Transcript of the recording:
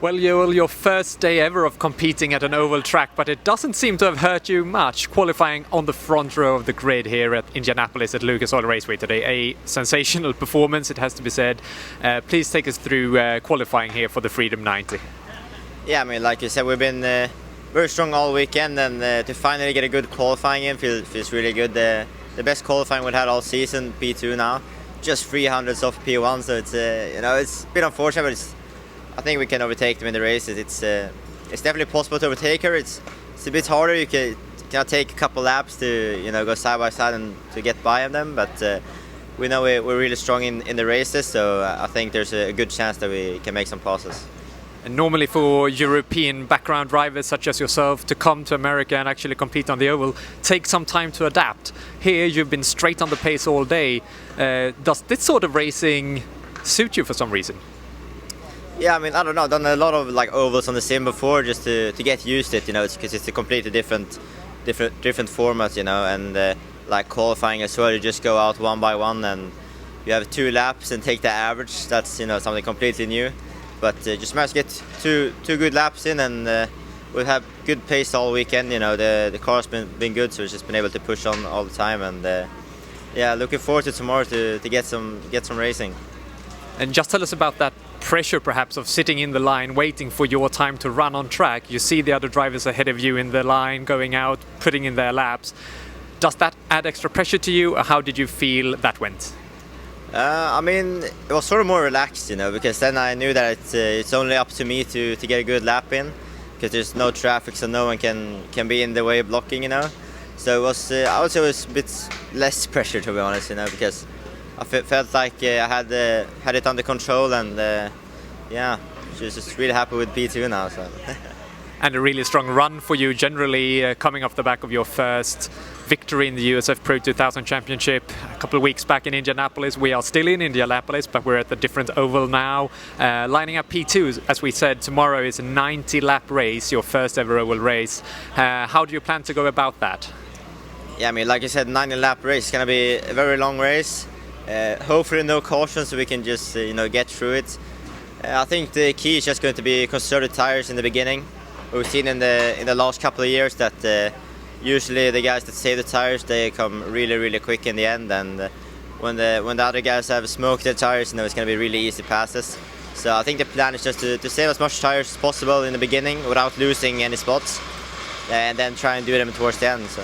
Well, Joel, your first day ever of competing at an oval track, but it doesn't seem to have hurt you much, qualifying on the front row of the grid here at Indianapolis at Lucas Oil Raceway today. A sensational performance, it has to be said. Please take us through qualifying here for the Freedom 90. Yeah, I mean, like you said, we've been very strong all weekend, and to finally get a good qualifying in feels really good. The best qualifying we've had all season, P2 now, just 300s off P1, so it's it's a bit unfortunate, but I think we can overtake them in the races. It's definitely possible to overtake her. It's a bit harder. You can take a couple laps to go side by side and to get by them, but we know we're really strong in the races, so I think there's a good chance that we can make some passes. And normally for European background drivers such as yourself to come to America and actually compete on the oval take some time to adapt. Here you've been straight on the pace all day. Does this sort of racing suit you for some reason? Yeah, I mean, I don't know. I've done a lot of ovals on the sim before just to get used to it, because it's a completely different format, and like qualifying as well. You just go out one by one and you have 2 laps and take the average. That's something completely new. But just managed to get two good laps in, and we've had good pace all weekend. The car's been good, so we've just been able to push on all the time. And yeah, looking forward to tomorrow to get some racing. And just tell us about that pressure perhaps of sitting in the line waiting for your time to run on track. You see the other drivers ahead of you in the line going out, putting in their laps. Does that add extra pressure to you, or how did you feel that went? I mean, it was sort of more relaxed, because then I knew that it's only up to me to get a good lap in, because there's no traffic, so no one can be in the way blocking, So it was, I would say it was a bit less pressure, to be honest, because I felt like I had it under control, and yeah, just really happy with P2 now. So. And a really strong run for you generally, coming off the back of your first victory in the USF Pro 2000 Championship a couple of weeks back in Indianapolis. We are still in Indianapolis, but we're at a different oval now. Lining up P2, as we said, tomorrow is a 90-lap race, your first ever oval race. How do you plan to go about that? Yeah, I mean, like you said, 90-lap race is going to be a very long race. Hopefully no caution, so we can just get through it. I think the key is just going to be conservative tires in the beginning. We've seen in the last couple of years that usually the guys that save the tires, they come really quick in the end, and when the other guys have smoked their tires, it's going to be really easy passes. So I think the plan is just to save as much tires as possible in the beginning without losing any spots, and then try and do them towards the end. So.